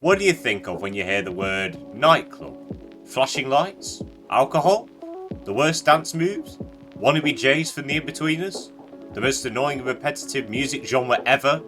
What do you think of when you hear the word nightclub? Flashing lights? Alcohol? The worst dance moves? Wannabe Jays from the In-Betweeners? The most annoying and repetitive music genre ever?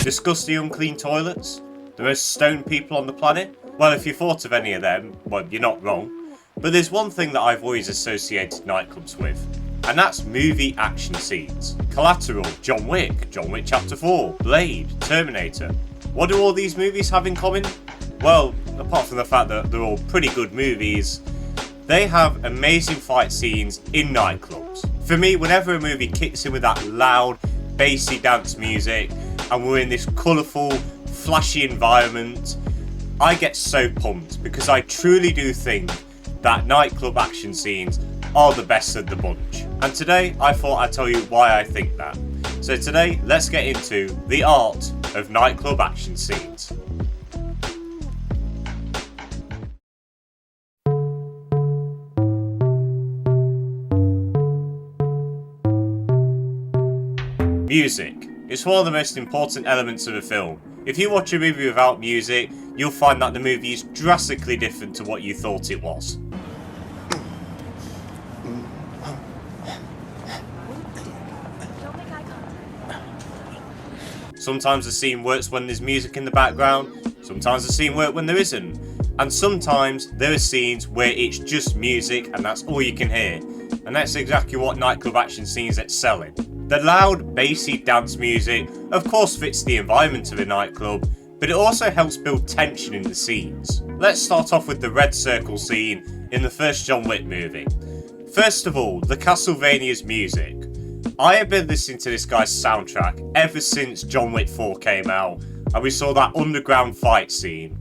Disgusting unclean toilets? The most stoned people on the planet? Well, if you thought of any of them, well, you're not wrong. But there's one thing that I've always associated nightclubs with, and that's movie action scenes. Collateral, John Wick Chapter 4, Blade, Terminator. What do all these movies have in common? Well, apart from the fact that they're all pretty good movies, they have amazing fight scenes in nightclubs. For me, whenever a movie kicks in with that loud, bassy dance music, and we're in this colourful, flashy environment, I get so pumped because I truly do think that nightclub action scenes are the best of the bunch. And today I thought I'd tell you why I think that. So today, let's get into the art of nightclub action scenes. Music. It's one of the most important elements of a film. If you watch a movie without music, you'll find that the movie is drastically different to what you thought it was. Sometimes the scene works when there's music in the background, sometimes the scene works when there isn't, and sometimes there are scenes where it's just music and that's all you can hear, and that's exactly what nightclub action scenes excel in. The loud, bassy dance music of course fits the environment of a nightclub, but it also helps build tension in the scenes. Let's start off with the red circle scene in the first John Wick movie. First of all, the Castlevania's music. I have been listening to this guy's soundtrack ever since John Wick 4 came out, and we saw that underground fight scene.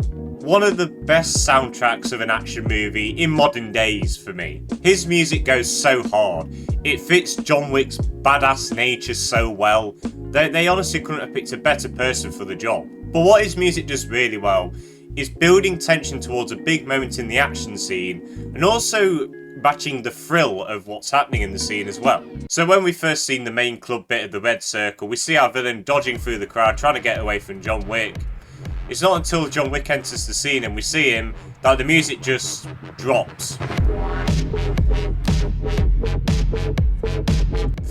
One of the best soundtracks of an action movie in modern days for me. His music goes so hard, it fits John Wick's badass nature so well. They honestly couldn't have picked a better person for the job. But what his music does really well is building tension towards a big moment in the action scene, and also matching the thrill of what's happening in the scene as well. So when we first seen the main club bit of the red circle, we see our villain dodging through the crowd trying to get away from John Wick. It's not until John Wick enters the scene and we see him that the music just drops.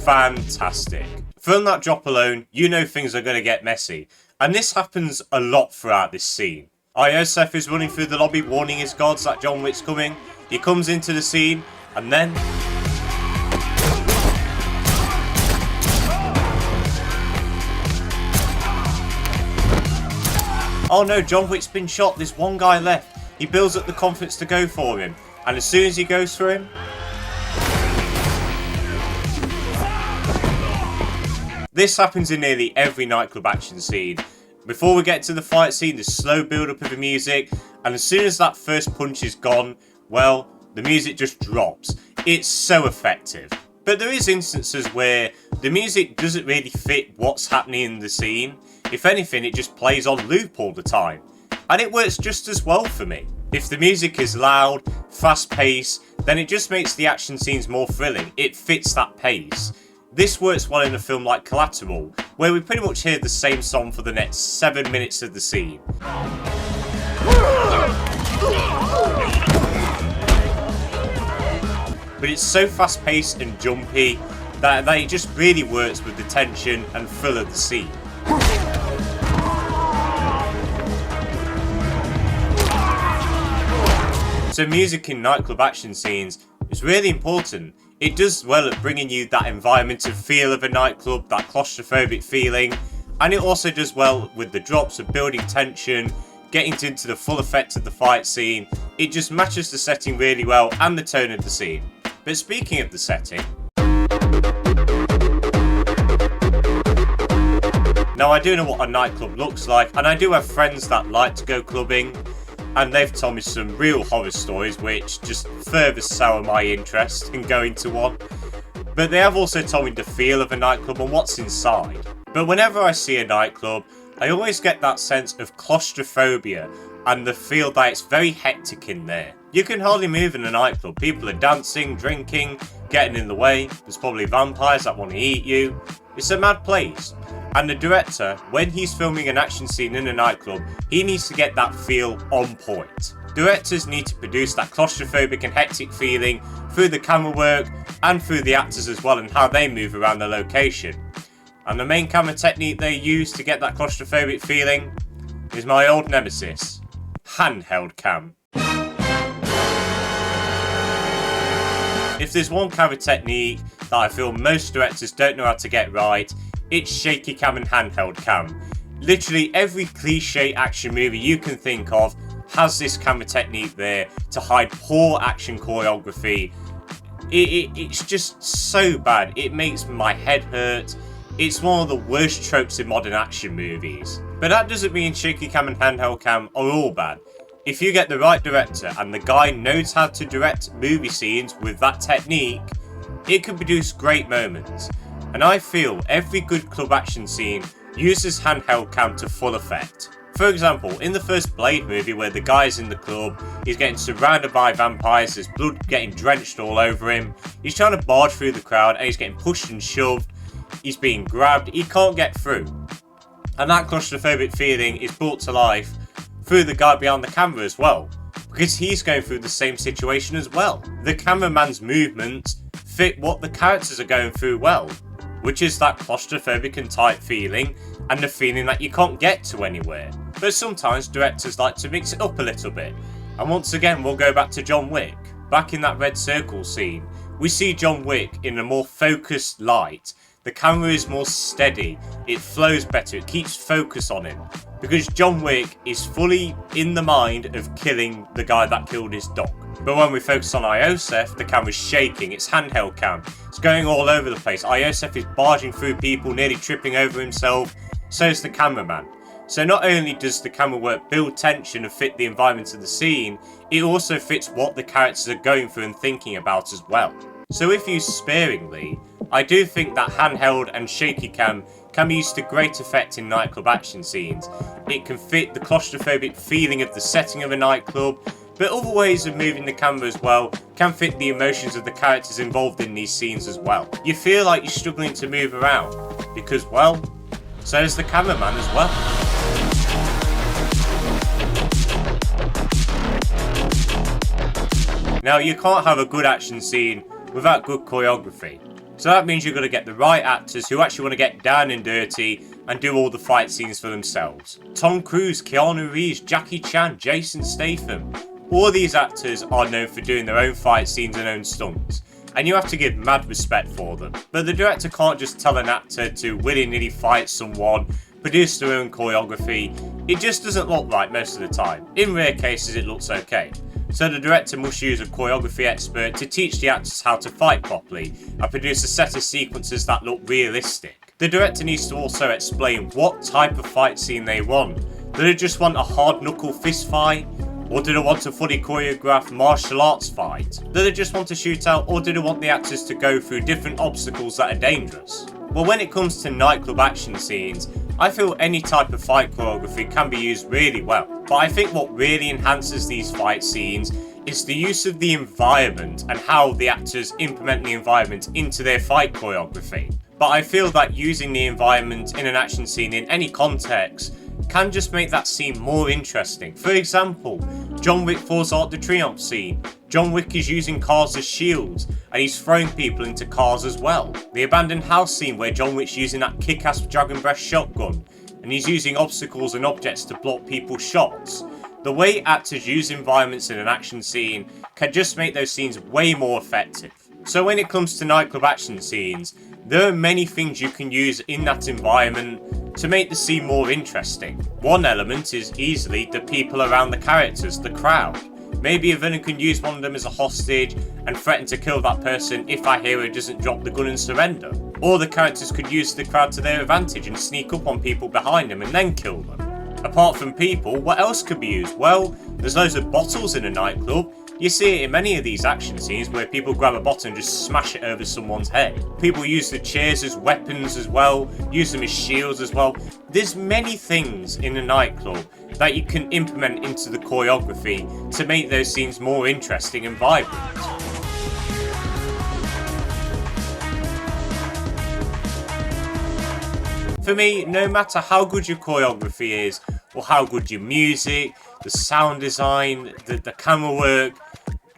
Fantastic. From that drop alone, you know things are going to get messy, and this happens a lot throughout this scene. Iosef is running through the lobby warning his guards that John Wick's coming. He comes into the scene, and then oh no, John Wick's been shot, there's one guy left. He builds up the confidence to go for him, and as soon as he goes for him, this happens in nearly every nightclub action scene. Before we get to the fight scene, there's slow build up of the music, and as soon as that first punch is gone, well, the music just drops. It's so effective. But there is instances where the music doesn't really fit what's happening in the scene. If anything, it just plays on loop all the time. And it works just as well for me. If the music is loud, fast-paced, then it just makes the action scenes more thrilling. It fits that pace. This works well in a film like Collateral, where we pretty much hear the same song for the next 7 minutes of the scene. But it's so fast-paced and jumpy that it just really works with the tension and thrill of the scene. So music in nightclub action scenes is really important. It does well at bringing you that environmental feel of a nightclub, that claustrophobic feeling, and it also does well with the drops of building tension, getting into the full effect of the fight scene. It just matches the setting really well and the tone of the scene. But speaking of the setting, now I do know what a nightclub looks like, and I do have friends that like to go clubbing, and they've told me some real horror stories which just further sour my interest in going to one. But they have also told me the feel of a nightclub and what's inside. But whenever I see a nightclub, I always get that sense of claustrophobia and the feel that it's very hectic in there. You can hardly move in a nightclub. People are dancing, drinking, getting in the way. There's probably vampires that want to eat you. It's a mad place. And the director, when he's filming an action scene in a nightclub, he needs to get that feel on point. Directors need to produce that claustrophobic and hectic feeling through the camera work and through the actors as well and how they move around the location. And the main camera technique they use to get that claustrophobic feeling is my old nemesis, handheld cam. If there's one camera technique that I feel most directors don't know how to get right, it's shaky cam and handheld cam. Literally every cliche action movie you can think of has this camera technique there to hide poor action choreography. It's just so bad, it makes my head hurt. It's one of the worst tropes in modern action movies. But that doesn't mean shaky cam and handheld cam are all bad. If you get the right director and the guy knows how to direct movie scenes with that technique, it can produce great moments. And I feel every good club action scene uses handheld cam to full effect. For example, in the first Blade movie where the guy's in the club, he's getting surrounded by vampires, there's blood getting drenched all over him, he's trying to barge through the crowd and he's getting pushed and shoved, he's being grabbed, he can't get through. And that claustrophobic feeling is brought to life through the guy behind the camera as well, because he's going through the same situation as well. The cameraman's movements fit what the characters are going through well, which is that claustrophobic and tight feeling and the feeling that you can't get to anywhere. But sometimes directors like to mix it up a little bit, and once again we'll go back to John Wick. Back in that red circle scene, we see John Wick in a more focused light. The camera is more steady, it flows better, it keeps focus on him. Because John Wick is fully in the mind of killing the guy that killed his dog. But when we focus on Iosef, the camera's shaking, it's handheld cam, it's going all over the place. Iosef is barging through people, nearly tripping over himself, so is the cameraman. So not only does the camera work build tension and fit the environment of the scene, it also fits what the characters are going through and thinking about as well. So if used sparingly, I do think that handheld and shaky cam can be used to great effect in nightclub action scenes. It can fit the claustrophobic feeling of the setting of a nightclub, but other ways of moving the camera as well can fit the emotions of the characters involved in these scenes as well. You feel like you're struggling to move around, because, well, so is the cameraman as well. Now, you can't have a good action scene without good choreography. So that means you've got to get the right actors who actually want to get down and dirty and do all the fight scenes for themselves. Tom Cruise, Keanu Reeves, Jackie Chan, Jason Statham. All these actors are known for doing their own fight scenes and own stunts, and you have to give mad respect for them. But the director can't just tell an actor to willy-nilly fight someone, produce their own choreography. It just doesn't look right most of the time. In rare cases it looks okay. So the director must use a choreography expert to teach the actors how to fight properly and produce a set of sequences that look realistic. The director needs to also explain what type of fight scene they want. Do they just want a hard knuckle fist fight? Or do they want a fully choreographed martial arts fight? Do they just want to shoot out, or do they want the actors to go through different obstacles that are dangerous? Well, when it comes to nightclub action scenes, I feel any type of fight choreography can be used really well. But I think what really enhances these fight scenes is the use of the environment and how the actors implement the environment into their fight choreography. But I feel that using the environment in an action scene in any context can just make that scene more interesting. For example, John Wick 4's Arc de Triomphe scene. John Wick is using cars as shields, and he's throwing people into cars as well. The abandoned house scene where John Wick's using that kick-ass dragon breath shotgun, and he's using obstacles and objects to block people's shots. The way actors use environments in an action scene can just make those scenes way more effective. So when it comes to nightclub action scenes, there are many things you can use in that environment to make the scene more interesting. One element is easily the people around the characters, the crowd. Maybe a villain can use one of them as a hostage and threaten to kill that person if our hero doesn't drop the gun and surrender. Or the characters could use the crowd to their advantage and sneak up on people behind them and then kill them. Apart from people, what else could be used? Well, there's loads of bottles in a nightclub. You see it in many of these action scenes where people grab a bottle and just smash it over someone's head. People use the chairs as weapons as well, use them as shields as well. There's many things in a nightclub that you can implement into the choreography to make those scenes more interesting and vibrant. For me, no matter how good your choreography is, or how good your music, the sound design, the camera work,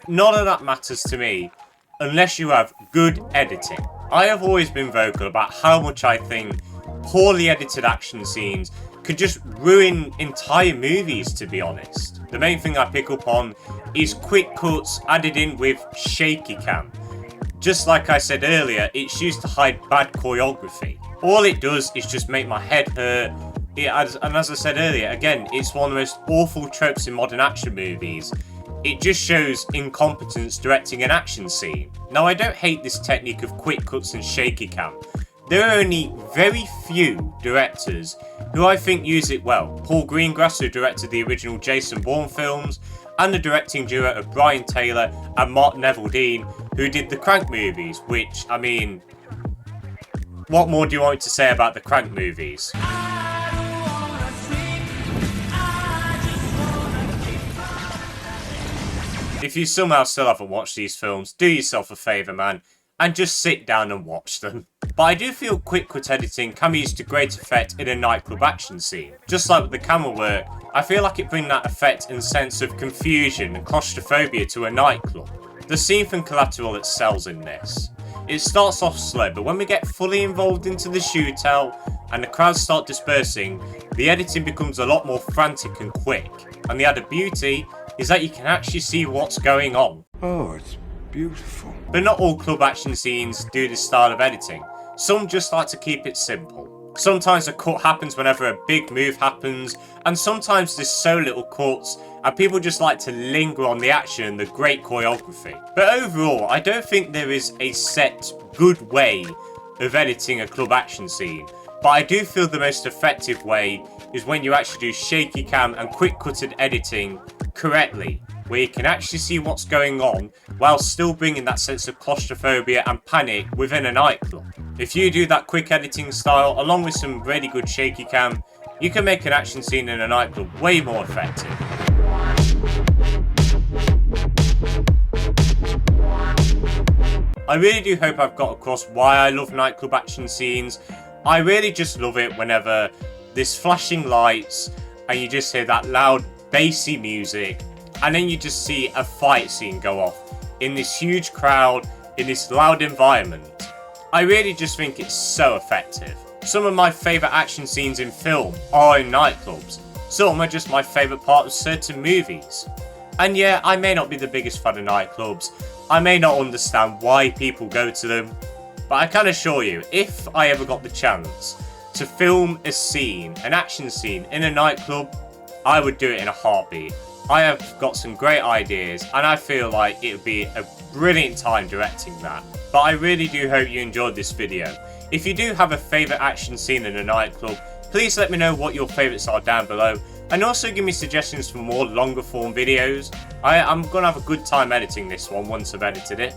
none of that matters to me unless you have good editing. I have always been vocal about how much I think poorly edited action scenes could just ruin entire movies, to be honest. The main thing I pick up on is quick cuts added in with shaky cam. Just like I said earlier, it's used to hide bad choreography. All it does is just make my head hurt. And as I said earlier, again, it's one of the most awful tropes in modern action movies. It just shows incompetence directing an action scene. Now, I don't hate this technique of quick cuts and shaky cam. There are only very few directors who I think use it well. Paul Greengrass, who directed the original Jason Bourne films, and the directing duo of Brian Taylor and Mark Neville-Dean, who did the Crank movies, which, I mean, what more do you want me to say about the Crank movies? If you somehow still haven't watched these films, do yourself a favour, man, and just sit down and watch them. But I do feel quick cut editing can be used to great effect in a nightclub action scene. Just like with the camera work, I feel like it brings that effect and sense of confusion and claustrophobia to a nightclub. The scene from Collateral excels in this. It starts off slow, but when we get fully involved into the shootout and the crowds start dispersing, the editing becomes a lot more frantic and quick. And the added beauty is that you can actually see what's going on. Oh, it's beautiful. But not all club action scenes do this style of editing. Some just like to keep it simple. Sometimes a cut happens whenever a big move happens, and sometimes there's so little cuts and people just like to linger on the action and the great choreography. But overall, I don't think there is a set good way of editing a club action scene, but I do feel the most effective way is when you actually do shaky cam and quick cutted editing correctly, where you can actually see what's going on while still bringing that sense of claustrophobia and panic within a nightclub. If you do that quick editing style along with some really good shaky cam, you can make an action scene in a nightclub way more effective. I really do hope I've got across why I love nightclub action scenes. I really just love it whenever there's flashing lights and you just hear that loud bassy music, and then you just see a fight scene go off in this huge crowd, in this loud environment. I really just think it's so effective. Some of my favourite action scenes in film are in nightclubs. Some are just my favourite part of certain movies. And yeah, I may not be the biggest fan of nightclubs, I may not understand why people go to them, but I can assure you, if I ever got the chance to film a scene, an action scene in a nightclub, I would do it in a heartbeat. I have got some great ideas and I feel like it would be a brilliant time directing that. But I really do hope you enjoyed this video. If you do have a favourite action scene in a nightclub, please let me know what your favourites are down below, and also give me suggestions for more longer form videos. I'm going to have a good time editing this one once I've edited it,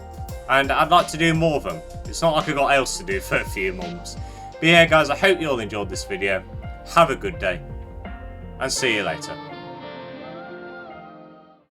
and I'd like to do more of them. It's not like I've got else to do for a few months. But yeah guys, I hope you all enjoyed this video. Have a good day, and see you later.